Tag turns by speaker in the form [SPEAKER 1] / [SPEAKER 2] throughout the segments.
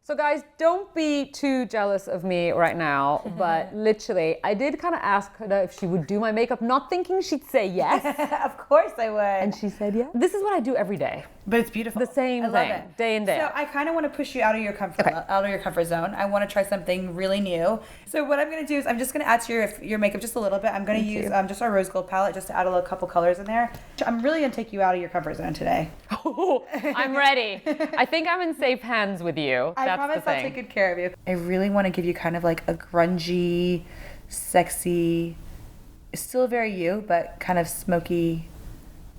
[SPEAKER 1] So guys, don't be too jealous of me right now, but literally, I did kind of ask Huda if she would do my makeup, not thinking she'd say yes.
[SPEAKER 2] Of course I would.
[SPEAKER 1] And she said yes. This is what I do every day.
[SPEAKER 2] But it's beautiful.
[SPEAKER 1] The same thing, day in, day out.
[SPEAKER 2] So I kind of want to push you out of your comfort zone. I want to try something really new. So what I'm going to do is I'm just going to add to your makeup just a little bit. I'm going to use just our rose gold palette just to add a couple colors in there. I'm really going to take you out of your comfort zone today.
[SPEAKER 1] Oh, I'm ready. I think I'm in safe hands with you.
[SPEAKER 2] I promise I'll take good care of you. I really want to give you kind of like a grungy, sexy, still very you, but kind of smoky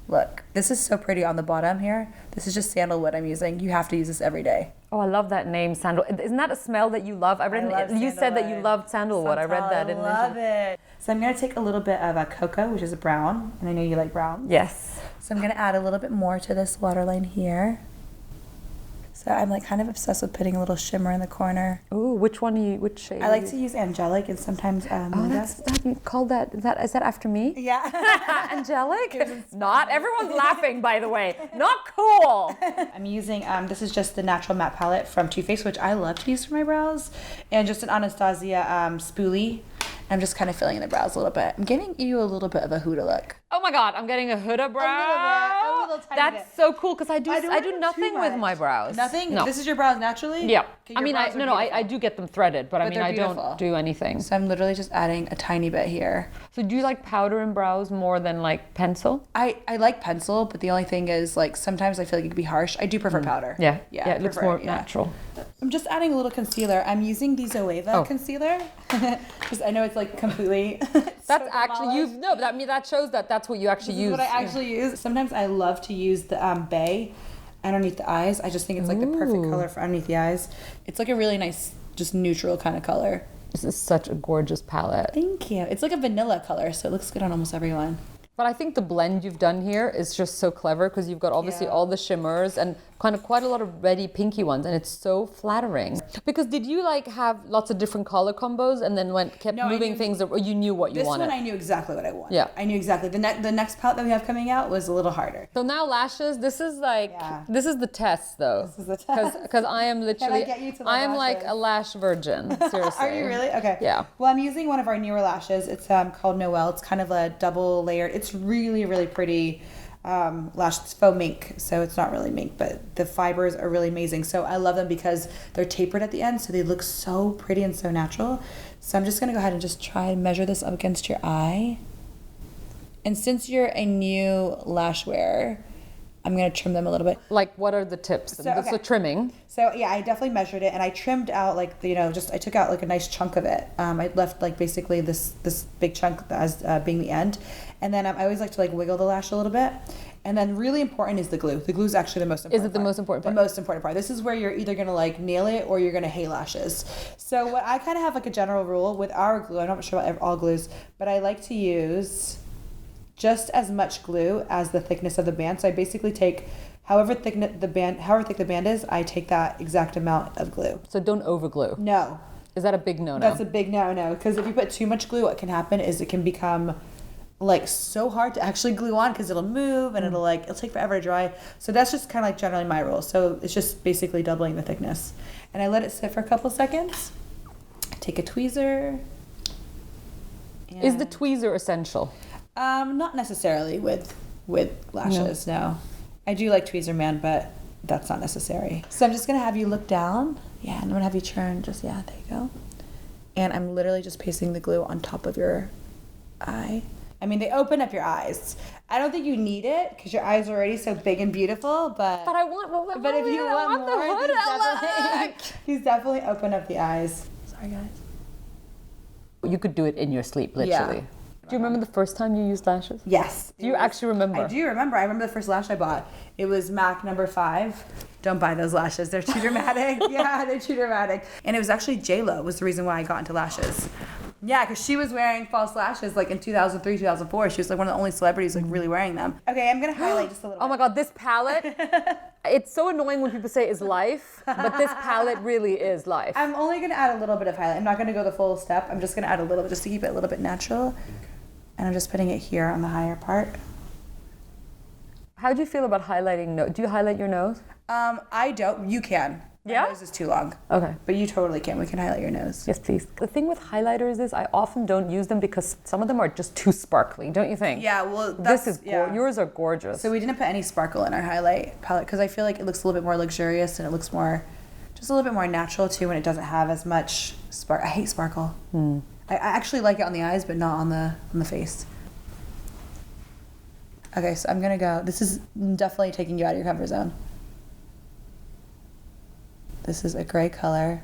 [SPEAKER 2] look. This is so pretty on the bottom here. This is just sandalwood I'm using. You have to use this every day.
[SPEAKER 1] Oh, I love that name, sandal. Isn't that a smell that you love? You said that you loved sandalwood. I read that.
[SPEAKER 2] I love it. So I'm going to take a little bit of a cocoa, which is a brown, and I know you like brown.
[SPEAKER 1] Yes.
[SPEAKER 2] So I'm going to add a little bit more to this waterline here. So I'm like kind of obsessed with putting a little shimmer in the corner.
[SPEAKER 1] Ooh, which shade?
[SPEAKER 2] I like to use angelic and sometimes
[SPEAKER 1] you called that. Is that after me?
[SPEAKER 2] Yeah.
[SPEAKER 1] Angelic? Not everyone's laughing, by the way. Not cool.
[SPEAKER 2] I'm using this is just the natural matte palette from Too Faced, which I love to use for my brows, and just an Anastasia spoolie. I'm just kind of filling in the brows a little bit. I'm giving you a little bit of a Huda look.
[SPEAKER 1] Oh my God, I'm getting a Huda brow.
[SPEAKER 2] A little tiny
[SPEAKER 1] That's
[SPEAKER 2] bit.
[SPEAKER 1] so cool because I do nothing with my brows.
[SPEAKER 2] Nothing?
[SPEAKER 1] No.
[SPEAKER 2] This is your brows naturally?
[SPEAKER 1] Yeah.
[SPEAKER 2] Okay,
[SPEAKER 1] I mean, I do get them threaded, but I mean, I don't do anything.
[SPEAKER 2] So I'm literally just adding a tiny bit here.
[SPEAKER 1] So do you like powder in brows more than like pencil?
[SPEAKER 2] I like pencil, but the only thing is like sometimes I feel like it can be harsh. I do prefer powder.
[SPEAKER 1] Yeah, it looks more natural.
[SPEAKER 2] I'm just adding a little concealer. I'm using the Zoeva concealer because I know it's like completely.
[SPEAKER 1] That's actually that shows that that's what you actually use.
[SPEAKER 2] What I actually use. Sometimes I love to use the Bay underneath the eyes. I just think it's like the perfect color for underneath the eyes. It's like a really nice, just neutral kind of color.
[SPEAKER 1] This is such a gorgeous palette.
[SPEAKER 2] Thank you. It's like a vanilla color, so it looks good on almost everyone.
[SPEAKER 1] But I think the blend you've done here is just so clever because you've got obviously all the shimmers and kind of quite a lot of reddy pinky ones, and it's so flattering. Because did you like have lots of different color combos and then kept moving things, or you knew what you wanted?
[SPEAKER 2] This one I knew exactly what I wanted.
[SPEAKER 1] Yeah.
[SPEAKER 2] I knew exactly. The next palette that we have coming out was a little harder.
[SPEAKER 1] So now lashes, this is this is the test though.
[SPEAKER 2] This is the test.
[SPEAKER 1] Because I am literally,
[SPEAKER 2] Can I get you to the
[SPEAKER 1] I am
[SPEAKER 2] lashes?
[SPEAKER 1] like a lash virgin, seriously.
[SPEAKER 2] Are you really? Okay.
[SPEAKER 1] Yeah.
[SPEAKER 2] Well, I'm using one of our newer lashes. It's called Noelle. It's kind of a double layered. It's really, really pretty lash. It's faux mink, so it's not really mink, but the fibers are really amazing. So I love them because they're tapered at the end, so they look so pretty and so natural. So I'm just gonna go ahead and just try and measure this up against your eye. And since you're a new lash wearer, I'm gonna trim them a little bit.
[SPEAKER 1] Like, what are the tips? So trimming.
[SPEAKER 2] So yeah, I definitely measured it, and I trimmed out like I took out like a nice chunk of it. I left like basically this big chunk as being the end, and then I always like to like wiggle the lash a little bit. And then really important is the glue. The glue is actually the most important.
[SPEAKER 1] Is it the most important part?
[SPEAKER 2] The most important part. This is where you're either gonna like nail it or you're gonna hate lashes. So what I kind of have like a general rule with our glue. I'm not sure about all glues, but I like to use just as much glue as the thickness of the band. So I basically take however thick the band is, I take that exact amount of glue.
[SPEAKER 1] So don't over glue.
[SPEAKER 2] No.
[SPEAKER 1] Is that a big no-no?
[SPEAKER 2] That's a big no-no, because if you put too much glue, what can happen is it can become like so hard to actually glue on because it'll move and it'll take forever to dry. So that's just kind of like generally my rule. So it's just basically doubling the thickness. And I let it sit for a couple seconds. I take a tweezer.
[SPEAKER 1] Is the tweezer essential?
[SPEAKER 2] Not necessarily with lashes, no. I do like tweezer man, but that's not necessary. So I'm just gonna have you look down. Yeah, and I'm gonna have you turn there you go. And I'm literally just pasting the glue on top of your eye. I mean, they open up your eyes. I don't think you need it because your eyes are already so big and beautiful, but
[SPEAKER 1] I want
[SPEAKER 2] but if you want more,
[SPEAKER 1] the hood
[SPEAKER 2] he's definitely open up the eyes. Sorry guys.
[SPEAKER 1] You could do it in your sleep, literally. Yeah. Do you remember the first time you used lashes?
[SPEAKER 2] Yes.
[SPEAKER 1] Do you actually remember?
[SPEAKER 2] I do remember. I remember the first lash I bought. It was MAC number 5. Don't buy those lashes. They're too dramatic. Yeah, they're too dramatic. And it was actually J-Lo was the reason why I got into lashes. Yeah, because she was wearing false lashes like in 2003, 2004. She was like one of the only celebrities like really wearing them. Okay, I'm going to highlight just a little bit.
[SPEAKER 1] Oh my God, this palette. It's so annoying when people say is life, but this palette really is life.
[SPEAKER 2] I'm only going to add a little bit of highlight. I'm not going to go the full step. I'm just going to add a little bit just to keep it a little bit natural. And I'm just putting it here on the higher part.
[SPEAKER 1] How do you feel about highlighting nose? Do you highlight your nose?
[SPEAKER 2] I don't. You can.
[SPEAKER 1] Yeah?
[SPEAKER 2] My nose is too long.
[SPEAKER 1] Okay.
[SPEAKER 2] But you totally can. We can highlight your nose.
[SPEAKER 1] Yes, please. The thing with highlighters is I often don't use them because some of them are just too sparkly, don't you think?
[SPEAKER 2] Yeah, well,
[SPEAKER 1] This is yours are gorgeous.
[SPEAKER 2] So we didn't put any sparkle in our highlight palette because I feel like it looks a little bit more luxurious and it looks more, just a little bit more natural too when it doesn't have as much spark. I hate sparkle. I actually like it on the eyes, but not on the face. Okay, so I'm gonna go. This is definitely taking you out of your comfort zone. This is a gray color.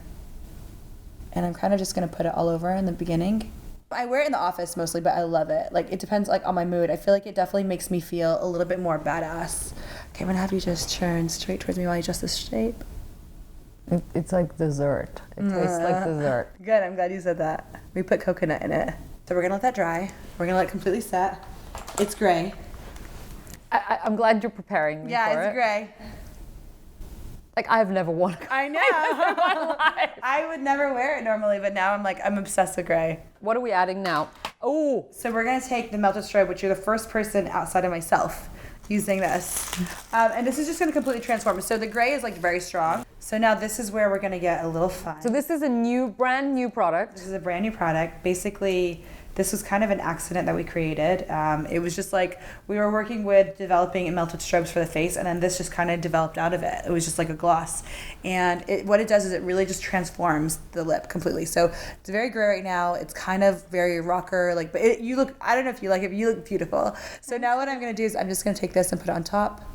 [SPEAKER 2] And I'm kind of just gonna put it all over in the beginning. I wear it in the office mostly, but I love it. Like, it depends like on my mood. I feel like it definitely makes me feel a little bit more badass. Okay, I'm gonna have you just turn straight towards me while you adjust this shape.
[SPEAKER 1] It's like dessert. It tastes like dessert.
[SPEAKER 2] Good, I'm glad you said that. We put coconut in it. So we're gonna let that dry. We're gonna let it completely set. It's gray.
[SPEAKER 1] I'm glad you're preparing me for it.
[SPEAKER 2] Yeah, it's gray.
[SPEAKER 1] Like, I've never worn a
[SPEAKER 2] I know. I would never wear it normally, but now I'm obsessed with gray.
[SPEAKER 1] What are we adding now? Oh,
[SPEAKER 2] So we're gonna take the melted strobe, which you're the first person outside of myself using this. And this is just gonna completely transform it. So the gray is like very strong. So now this is where we're gonna get a little fun.
[SPEAKER 1] so this is a brand new product.
[SPEAKER 2] This is a brand new product. Basically, this was kind of an accident that we created. It was just like we were working with developing melted strobes for the face, and then this just kind of developed out of it. It was just like a gloss, and what it does is it really just transforms the lip completely. So it's very gray right now. It's kind of very rocker, like, but you look. I don't know if you like it. But you look beautiful. So now what I'm gonna do is I'm just gonna take this and put it on top,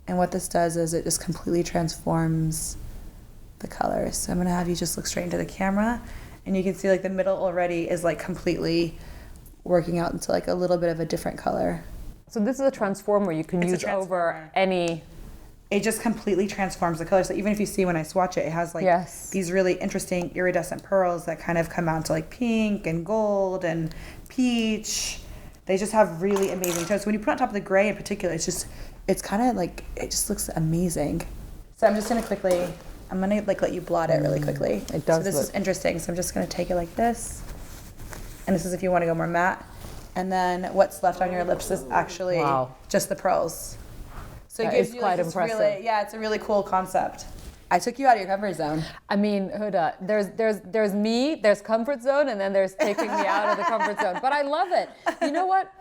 [SPEAKER 2] and what this does is it just completely transforms the colors. So I'm gonna have you just look straight into the camera. And you can see like the middle already is like completely working out into like a little bit of a different color.
[SPEAKER 1] So this is a transformer you can use over any.
[SPEAKER 2] It just completely transforms the color. So even if you see when I swatch it, it has like these really interesting iridescent pearls that kind of come out to like pink and gold and peach. They just have really amazing tones. So when you put it on top of the gray in particular, it's kind of like, it just looks amazing. So I'm just gonna quickly, I'm gonna like let you blot it really quickly.
[SPEAKER 1] It does.
[SPEAKER 2] So this is interesting. So I'm just gonna take it like this, and this is if you want to go more matte. And then what's left on your lips is actually just the pearls. So it gives you
[SPEAKER 1] quite
[SPEAKER 2] like this
[SPEAKER 1] impressive.
[SPEAKER 2] really, it's a really cool concept. I took you out of your comfort zone.
[SPEAKER 1] I mean, Huda, there's me, there's comfort zone, and then there's taking me out of the comfort zone. But I love it. You know what?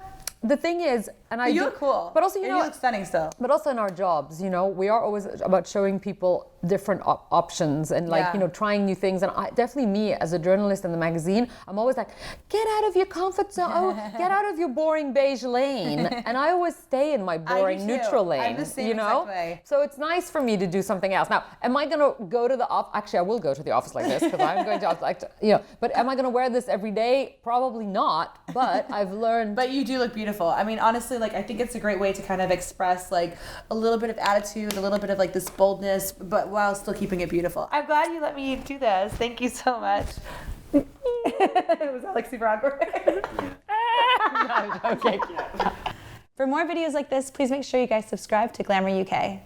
[SPEAKER 1] The thing is, and I
[SPEAKER 2] you look cool.
[SPEAKER 1] But also, you
[SPEAKER 2] look stunning still.
[SPEAKER 1] But also in our jobs, we are always about showing people different options and trying new things. And definitely me as a journalist in the magazine, I'm always like, get out of your comfort zone, get out of your boring beige lane. And I always stay in my boring neutral lane.
[SPEAKER 2] I'm the same exact way.
[SPEAKER 1] So it's nice for me to do something else. Now, am I going to go to the office? Actually, I will go to the office like this because I'm going to but am I going to wear this every day? Probably not. But I've learned.
[SPEAKER 2] But you do look beautiful. I mean, honestly, like, I think it's a great way to kind of express like a little bit of attitude, a little bit of like this boldness, but while still keeping it beautiful. I'm glad you let me do this. Thank you so much. Was that like super awkward?
[SPEAKER 1] No, I'm joking.
[SPEAKER 3] For more videos like this, please make sure you guys subscribe to Glamour UK.